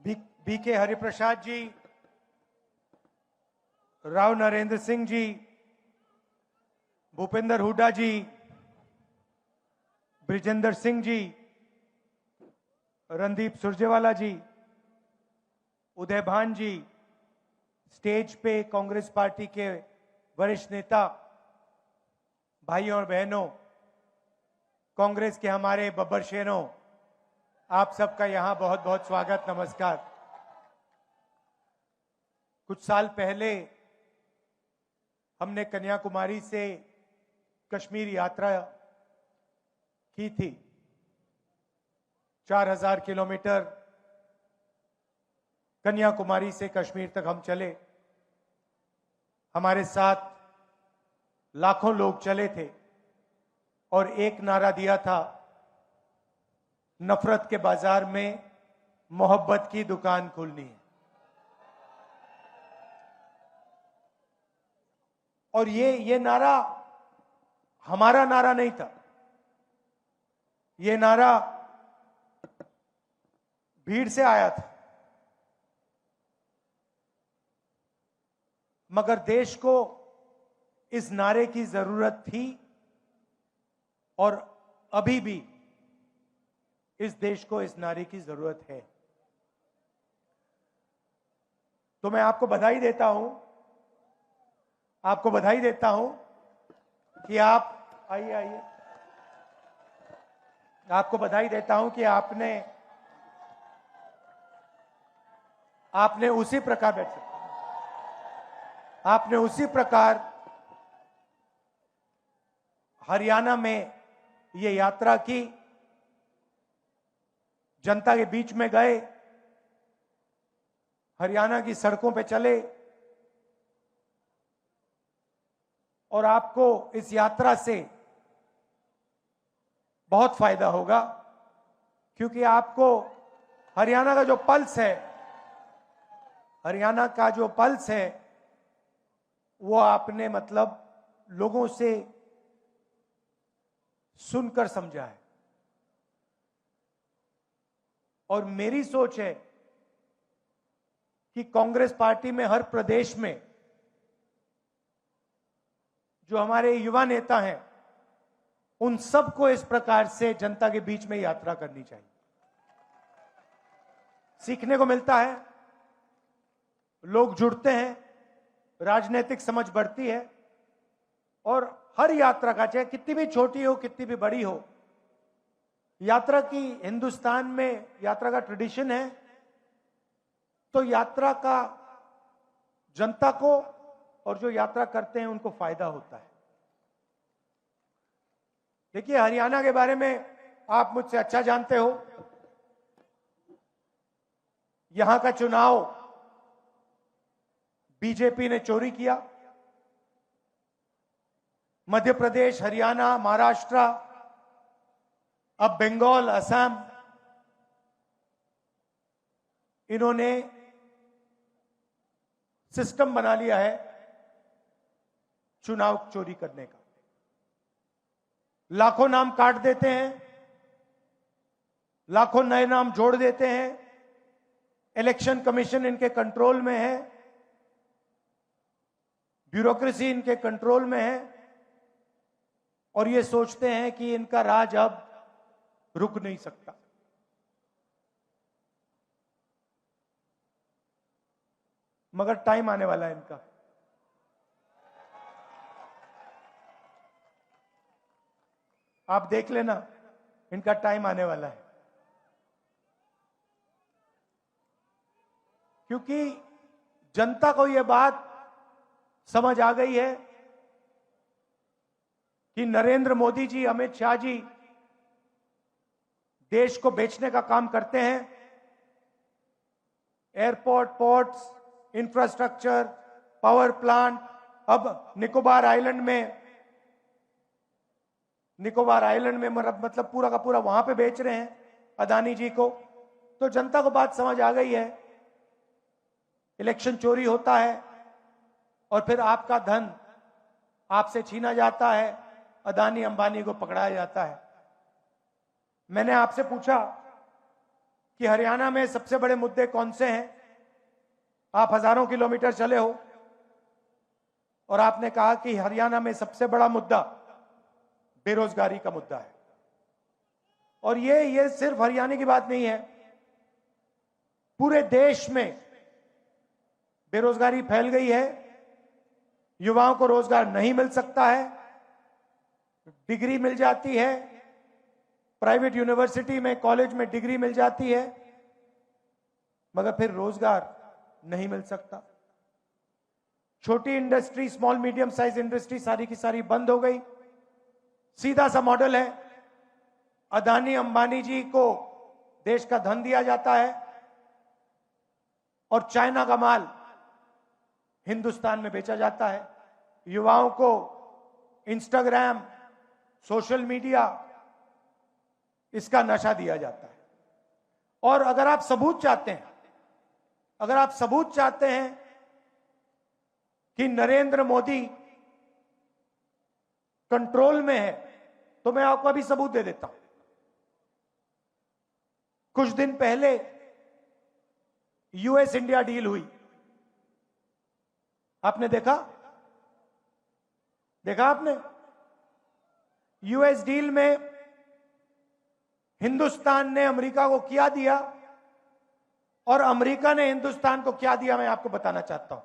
BK Hariprasad जी, राव नरेंद्र सिंह जी, भूपेंद्र हुड्डा जी, ब्रिजेंद्र सिंह जी, रणदीप सुरजेवाला जी, उदय भान जी, stage पे Congress party के वरिष्ठ नेता, भाइयों और बहनों, कांग्रेस के हमारे बब्बर शेरों, आप सबका यहां बहुत बहुत स्वागत, नमस्कार। कुछ साल पहले हमने कन्याकुमारी से कश्मीर यात्रा की थी। 4000 किलोमीटर कन्याकुमारी से कश्मीर तक हम चले। हमारे साथ लाखों लोग चले थे और एक नारा दिया था, नफरत के बाजार में मोहब्बत की दुकान खोलनी है। और ये नारा हमारा नारा नहीं था, ये नारा भीड़ से आया था। मगर देश को इस नारे की जरूरत थी और अभी भी इस देश को इस नारे की जरूरत है। तो मैं आपको बधाई देता हूं, कि आप आइए, आपको बधाई देता हूं कि आपने उसी प्रकार हरियाणा में ये यात्रा की, जनता के बीच में गए, हरियाणा की सड़कों पे चले और आपको इस यात्रा से बहुत फायदा होगा, क्योंकि आपको हरियाणा का जो पल्स है वो आपने लोगों से सुनकर समझा है। और मेरी सोच है कि कांग्रेस पार्टी में हर प्रदेश में जो हमारे युवा नेता हैं, उन सबको इस प्रकार से जनता के बीच में यात्रा करनी चाहिए। सीखने को मिलता है, लोग जुड़ते हैं, राजनीतिक समझ बढ़ती है। और हर यात्रा का, चाहे कितनी भी छोटी हो कितनी भी बड़ी हो, यात्रा की हिंदुस्तान में यात्रा का ट्रेडिशन है। तो यात्रा का जनता को और जो यात्रा करते हैं उनको फायदा होता है। देखिए, हरियाणा के बारे में आप मुझसे अच्छा जानते हो। यहां का चुनाव बीजेपी ने चोरी किया। मध्य प्रदेश, हरियाणा, महाराष्ट्र, अब बंगाल, असम, इन्होंने सिस्टम बना लिया है चुनाव चोरी करने का। लाखों नाम काट देते हैं, लाखों नए नाम जोड़ देते हैं। इलेक्शन कमीशन इनके कंट्रोल में है, ब्यूरोक्रेसी इनके कंट्रोल में है और ये सोचते हैं कि इनका राज अब रुक नहीं सकता। मगर टाइम आने वाला है इनका। आप देख लेना, इनका टाइम आने वाला है। क्योंकि जनता को यह बात समझ आ गई है कि नरेंद्र मोदी जी, अमित शाह जी देश को बेचने का काम करते हैं। Airport, ports, infrastructure, power plant, अब निकोबार आइलैंड में पूरा का पूरा वहां पे बेच रहे हैं अदानी जी को। तो जनता को बात समझ आ गई है, इलेक्शन चोरी होता है और फिर आपका धन आपसे छीना जाता है, अदानी अंबानी को पकड़ाया जाता है। मैंने आपसे पूछा कि हरियाणा में सबसे बड़े मुद्दे कौन से हैं। आप हजारों किलोमीटर चले हो और आपने कहा कि हरियाणा में सबसे बड़ा मुद्दा बेरोजगारी का मुद्दा है। और ये सिर्फ हरियाणा की बात नहीं है, पूरे देश में बेरोजगारी फैल गई है। युवाओं को रोजगार नहीं मिल सकता है, डिग्री मिल जाती है, प्राइवेट यूनिवर्सिटी में कॉलेज में डिग्री मिल जाती है, मगर फिर रोजगार नहीं मिल सकता। छोटी industry, small medium size industry सारी की सारी बंद हो गई। सीधा सा मॉडल है, अदानी अंबानी जी को देश का धन दिया जाता है और चाइना का माल हिंदुस्तान में बेचा जाता है। युवाओं को इंस्टाग्राम, सोशल मीडिया, इसका नशा दिया जाता है। और अगर आप सबूत चाहते हैं कि नरेंद्र मोदी कंट्रोल में है, तो मैं आपको अभी सबूत दे देता हूं। कुछ दिन पहले यूएस इंडिया डील हुई, आपने देखा आपने? यूएस डील में हिंदुस्तान ने अमेरिका को क्या दिया और अमेरिका ने हिंदुस्तान को क्या दिया, मैं आपको बताना चाहता हूं।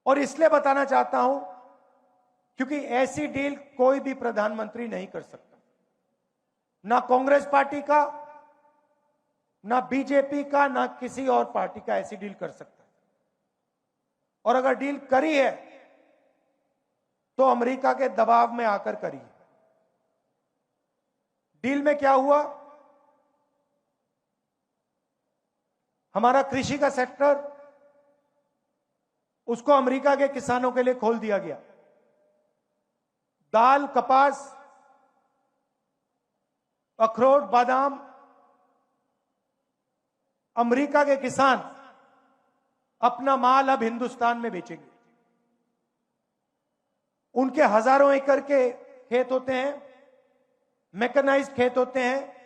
और इसलिए बताना चाहता हूं क्योंकि ऐसी डील कोई भी प्रधानमंत्री नहीं कर सकता, ना कांग्रेस पार्टी का, ना बीजेपी का, ना किसी और पार्टी का ऐसी डील कर सकता है। और अगर डील करी है तो अमेरिका के दबाव में आकर करी है। डील में क्या हुआ? हमारा कृषि का सेक्टर, उसको अमेरिका के किसानों के लिए खोल दिया गया। दाल, कपास, अखरोट, बादाम, अमेरिका के किसान अपना माल अब हिंदुस्तान में बेचेंगे। उनके हजारों एकड़ के खेत होते हैं, मैकेनाइज्ड खेत होते हैं,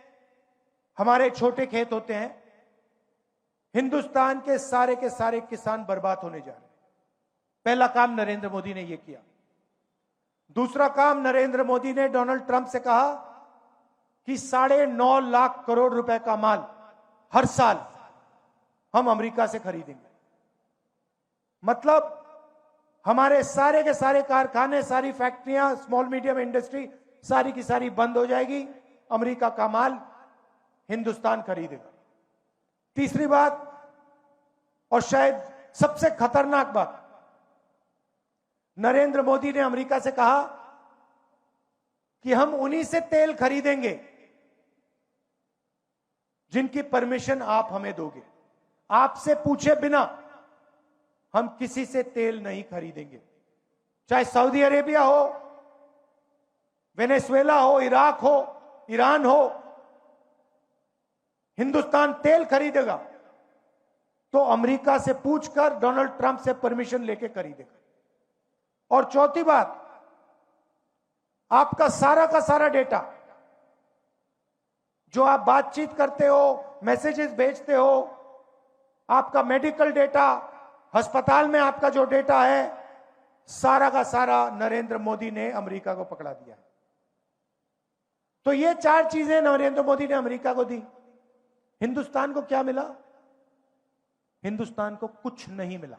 हमारे छोटे खेत होते हैं। हिंदुस्तान के सारे किसान बर्बाद होने जा रहे हैं। पहला काम नरेंद्र मोदी ने यह किया। दूसरा काम, नरेंद्र मोदी ने डोनाल्ड ट्रंप से कहा कि 9.5 लाख करोड़ रुपए का माल हर साल हम अमेरिका से खरीदेंगे। मतलब हमारे सारे के सारे कारखाने, सारी फैक्ट्रियां, स्मॉल मीडियम इंडस्ट्री सारी की सारी बंद हो जाएगी, अमेरिका का माल हिंदुस्तान खरीदेगा। तीसरी बात, और शायद सबसे खतरनाक बात, नरेंद्र मोदी ने अमेरिका से कहा कि हम उन्हीं से तेल खरीदेंगे जिनकी परमिशन आप हमें दोगे। आपसे पूछे बिना हम किसी से तेल नहीं खरीदेंगे, चाहे सऊदी अरेबिया हो, वेनेजुएला हो, इराक हो, ईरान हो। हिंदुस्तान तेल खरीदेगा तो अमेरिका से पूछकर, डोनाल्ड ट्रंप से परमिशन लेके खरीदेगा। और चौथी बात, आपका सारा का सारा डेटा, जो आप बातचीत करते हो, मैसेजेस भेजते हो, आपका मेडिकल डेटा, अस्पताल में आपका जो डेटा है, सारा का सारा नरेंद्र मोदी ने अमेरिका को पकड़ा दिया। तो ये 4 चीजें नरेंद्र मोदी ने अमेरिका को दी। हिंदुस्तान को क्या मिला? हिंदुस्तान को कुछ नहीं मिला,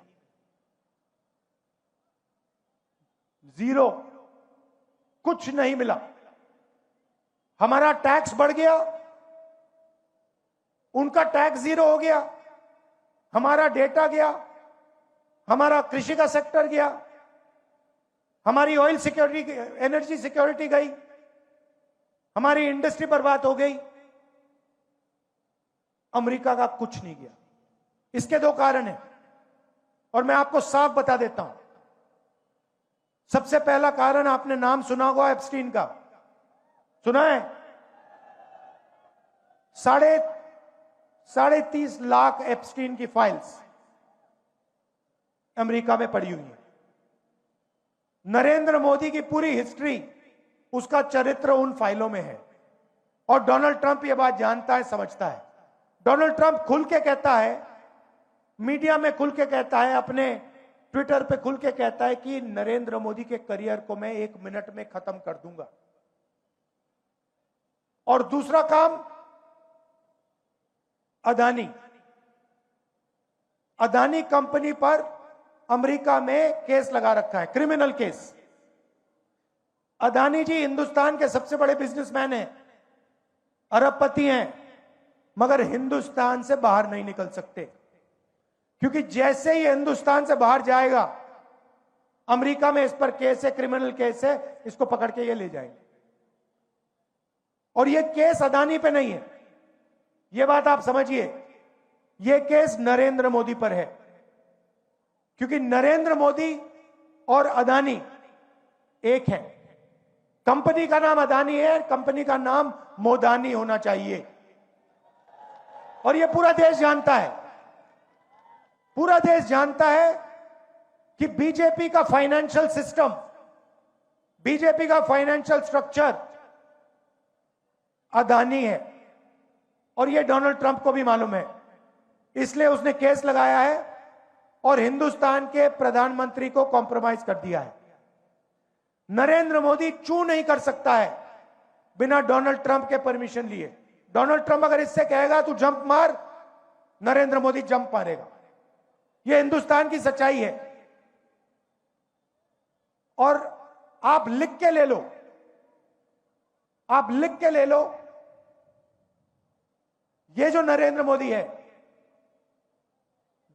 जीरो, कुछ नहीं मिला। हमारा टैक्स बढ़ गया, उनका टैक्स जीरो हो गया, हमारा डेटा गया, हमारा कृषि का सेक्टर गया, हमारी ऑयल सिक्योरिटी, एनर्जी सिक्योरिटी गई, हमारी इंडस्ट्री बर्बाद हो गई। अमेरिका का कुछ नहीं गया। इसके 2 कारण हैं और मैं आपको साफ बता देता हूं। सबसे पहला कारण, आपने नाम सुना होगा एप्स्टीन का, सुना है? 30.5 लाख एप्स्टीन की फाइल्स अमेरिका में पड़ी हुई है। नरेंद्र मोदी की पूरी हिस्ट्री, उसका चरित्र उन फाइलों में है। और डोनाल्ड ट्रंप यह बात जानता है, समझता है। डोनाल्ड ट्रंप खुल के कहता है, मीडिया में खुल के कहता है, अपने ट्विटर पे खुल के कहता है कि नरेंद्र मोदी के करियर को मैं 1 मिनट में खत्म कर दूंगा। और दूसरा काम, अदानी कंपनी पर अमेरिका में केस लगा रखा है, क्रिमिनल केस। अदानी जी हिंदुस्तान के सबसे बड़े बिजनेसमैन हैं, अरबपति हैं, मगर हिंदुस्तान से बाहर नहीं निकल सकते, क्योंकि जैसे ही हिंदुस्तान से बाहर जाएगा, अमेरिका में इस पर केस है, क्रिमिनल केस है, इसको पकड़ के ये ले जाएंगे। और ये केस अदानी पे नहीं है, ये बात आप समझिए, ये केस नरेंद्र मोदी पर है, क्योंकि नरेंद्र मोदी और अदानी एक है। कंपनी का नाम अदानी है, कंपनी का नाम मोदानी होना चाहिए। और ये पूरा देश जानता है, पूरा देश जानता है कि बीजेपी का फाइनेंशियल सिस्टम, बीजेपी का फाइनेंशियल स्ट्रक्चर अदानी है। और ये डोनाल्ड ट्रंप को भी मालूम है, इसलिए उसने केस लगाया है और हिंदुस्तान के प्रधानमंत्री को कॉम्प्रोमाइज कर दिया है। नरेंद्र मोदी चू नहीं कर सकता है बिना डोनाल्ड ट्रंप के परमिशन लिए। डोनाल्ड ट्रंप अगर इससे कहेगा तू जंप मार, नरेंद्र मोदी जंप मारेगा। यह हिंदुस्तान की सच्चाई है। और आप लिख के ले लो, आप लिख के ले लो, ये जो नरेंद्र मोदी है,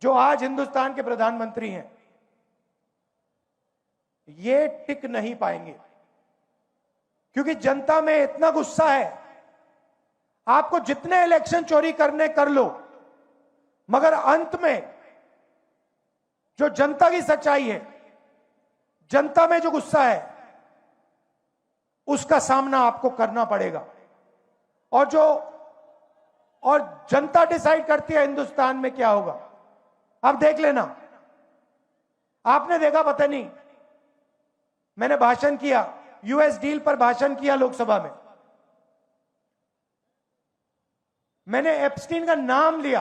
जो आज हिंदुस्तान के प्रधानमंत्री हैं, ये टिक नहीं पाएंगे, क्योंकि जनता में इतना गुस्सा है। आपको जितने इलेक्शन चोरी करने कर लो, मगर अंत में जो जनता की सच्चाई है, जनता में जो गुस्सा है, उसका सामना आपको करना पड़ेगा। और जनता डिसाइड करती है हिंदुस्तान में क्या होगा। अब देख लेना, आपने देखा, पता नहीं, मैंने भाषण किया, यूएस डील पर भाषण किया लोकसभा में, मैंने एप्स्टीन का नाम लिया,